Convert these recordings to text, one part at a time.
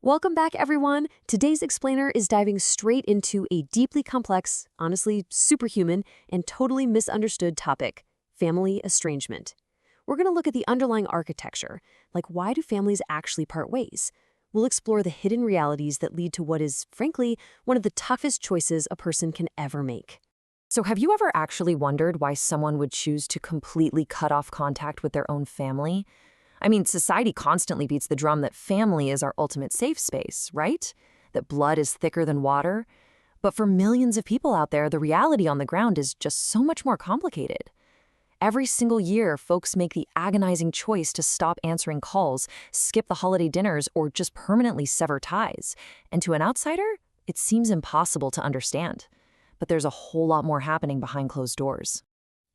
Welcome back, everyone. Today's explainer is diving straight into a deeply complex, honestly superhuman, and totally misunderstood topic, family estrangement. We're going to look at the underlying architecture, like why do families actually part ways? We'll explore the hidden realities that lead to what is, frankly, one of the toughest choices a person can ever make. So have you ever actually wondered why someone would choose to completely cut off contact with their own family? I mean, society constantly beats the drum that family is our ultimate safe space, right? That blood is thicker than water. But for millions of people out there, the reality on the ground is just so much more complicated. Every single year, folks make the agonizing choice to stop answering calls, skip the holiday dinners, or just permanently sever ties. And to an outsider, it seems impossible to understand. But there's a whole lot more happening behind closed doors.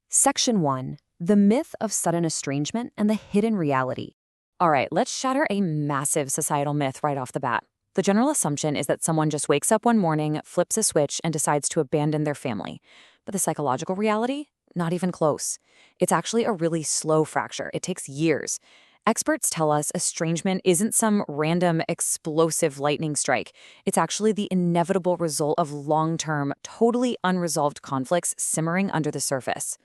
Section 1. The myth of sudden estrangement and the hidden reality. All right, let's shatter a massive societal myth right off the bat. The general assumption is that someone just wakes up one morning, flips a switch, and decides to abandon their family. But the psychological reality? Not even close. It's actually a really slow fracture. It takes years. Experts tell us estrangement isn't some random explosive lightning strike. It's actually the inevitable result of long-term, totally unresolved conflicts simmering under the surface.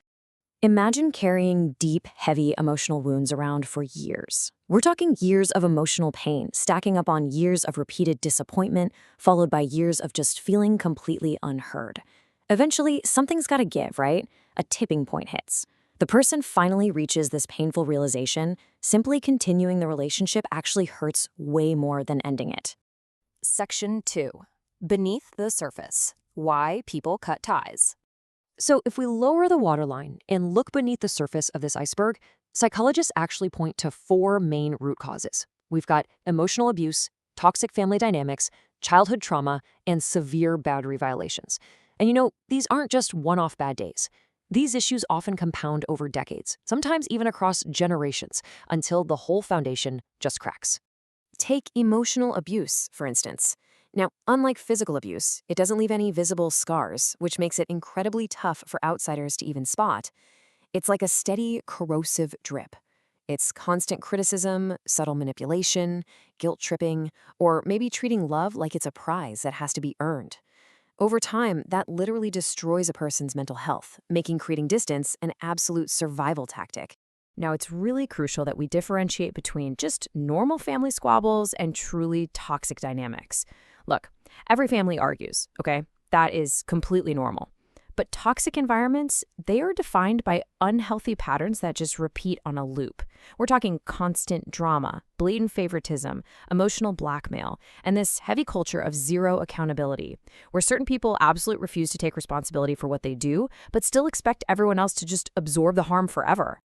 Imagine carrying deep, heavy emotional wounds around for years. We're talking years of emotional pain, stacking up on years of repeated disappointment, followed by years of just feeling completely unheard. Eventually, something's got to give, right? A tipping point hits. The person finally reaches this painful realization, simply continuing the relationship actually hurts way more than ending it. Section 2. Beneath the surface. Why people cut ties. So if we lower the waterline and look beneath the surface of this iceberg, psychologists actually point to 4 main root causes. We've got emotional abuse, toxic family dynamics, childhood trauma, and severe boundary violations. And these aren't just one-off bad days. These issues often compound over decades, sometimes even across generations, until the whole foundation just cracks. Take emotional abuse, for instance. Now, unlike physical abuse, it doesn't leave any visible scars, which makes it incredibly tough for outsiders to even spot. It's like a steady, corrosive drip. It's constant criticism, subtle manipulation, guilt-tripping, or maybe treating love like it's a prize that has to be earned. Over time, that literally destroys a person's mental health, making creating distance an absolute survival tactic. Now, it's really crucial that we differentiate between just normal family squabbles and truly toxic dynamics. Look, every family argues, okay? That is completely normal. But toxic environments, they are defined by unhealthy patterns that just repeat on a loop. We're talking constant drama, blatant favoritism, emotional blackmail, and this heavy culture of zero accountability, where certain people absolutely refuse to take responsibility for what they do, but still expect everyone else to just absorb the harm forever.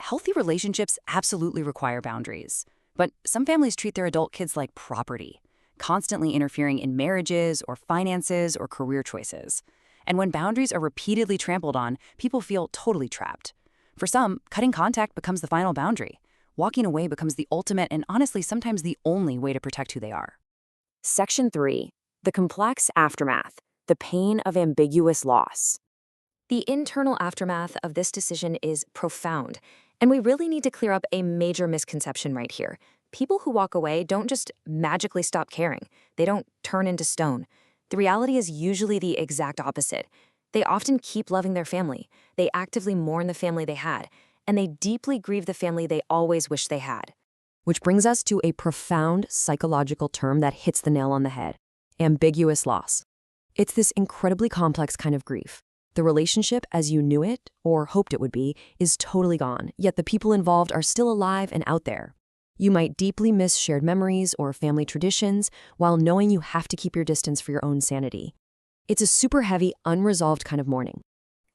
Healthy relationships absolutely require boundaries. But some families treat their adult kids like property, constantly interfering in marriages or finances or career choices. And when boundaries are repeatedly trampled on, people feel totally trapped. For some, cutting contact becomes the final boundary. Walking away becomes the ultimate and honestly sometimes the only way to protect who they are. Section 3. The complex aftermath. The pain of ambiguous loss. The internal aftermath of this decision is profound, and we really need to clear up a major misconception right here. People who walk away don't just magically stop caring. They don't turn into stone. The reality is usually the exact opposite. They often keep loving their family. They actively mourn the family they had, and they deeply grieve the family they always wished they had. Which brings us to a profound psychological term that hits the nail on the head: ambiguous loss. It's this incredibly complex kind of grief. The relationship as you knew it, or hoped it would be, is totally gone, yet the people involved are still alive and out there. You might deeply miss shared memories or family traditions while knowing you have to keep your distance for your own sanity. It's a super heavy, unresolved kind of mourning.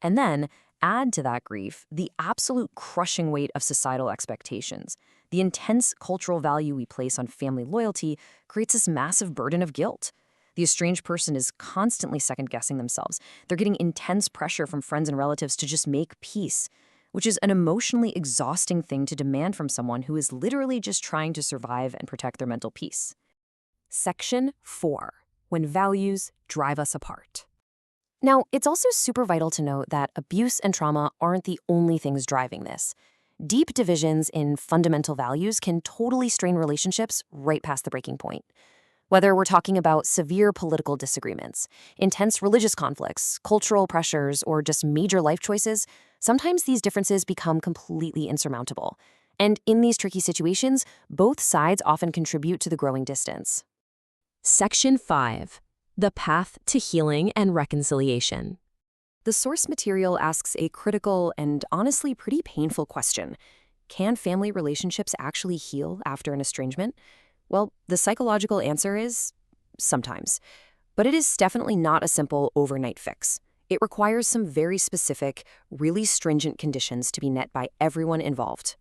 And then, add to that grief the absolute crushing weight of societal expectations. The intense cultural value we place on family loyalty creates this massive burden of guilt. The estranged person is constantly second-guessing themselves. They're getting intense pressure from friends and relatives to just make peace, which is an emotionally exhausting thing to demand from someone who is literally just trying to survive and protect their mental peace. Section 4. When values drive us apart. Now, it's also super vital to note that abuse and trauma aren't the only things driving this. Deep divisions in fundamental values can totally strain relationships right past the breaking point. Whether we're talking about severe political disagreements, intense religious conflicts, cultural pressures, or just major life choices, sometimes these differences become completely insurmountable. And in these tricky situations, both sides often contribute to the growing distance. Section 5. The Path to Healing and Reconciliation. The source material asks a critical and honestly pretty painful question. Can family relationships actually heal after an estrangement? Well, the psychological answer is sometimes. But it is definitely not a simple overnight fix. It requires some very specific, really stringent conditions to be met by everyone involved.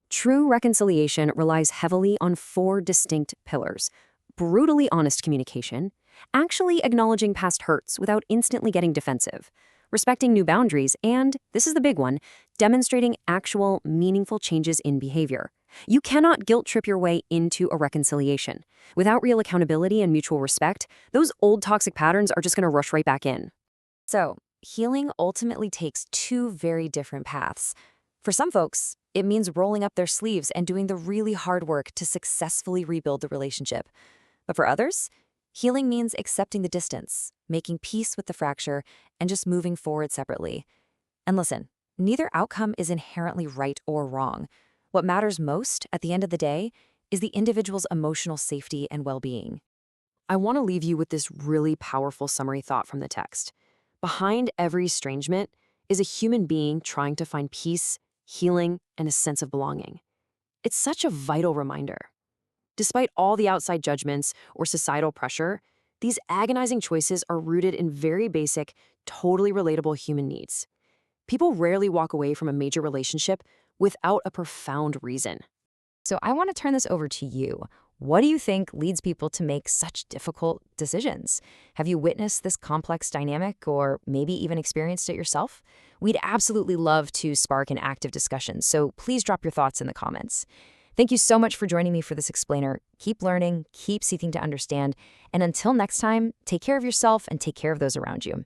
True reconciliation relies heavily on 4 distinct pillars: brutally honest communication, actually acknowledging past hurts without instantly getting defensive, respecting new boundaries, and, this is the big one, demonstrating actual, meaningful changes in behavior. You cannot guilt-trip your way into a reconciliation. Without real accountability and mutual respect, those old toxic patterns are just going to rush right back in. So, healing ultimately takes 2 very different paths. For some folks, it means rolling up their sleeves and doing the really hard work to successfully rebuild the relationship. But for others, healing means accepting the distance, making peace with the fracture, and just moving forward separately. And listen, neither outcome is inherently right or wrong. What matters most, at the end of the day, is the individual's emotional safety and well-being. I want to leave you with this really powerful summary thought from the text. Behind every estrangement is a human being trying to find peace, healing, and a sense of belonging. It's such a vital reminder. Despite all the outside judgments or societal pressure, these agonizing choices are rooted in very basic, totally relatable human needs. People rarely walk away from a major relationship without a profound reason. So I want to turn this over to you. What do you think leads people to make such difficult decisions? Have you witnessed this complex dynamic or maybe even experienced it yourself? We'd absolutely love to spark an active discussion, so please drop your thoughts in the comments. Thank you so much for joining me for this explainer. Keep learning, keep seeking to understand, and until next time, take care of yourself and take care of those around you.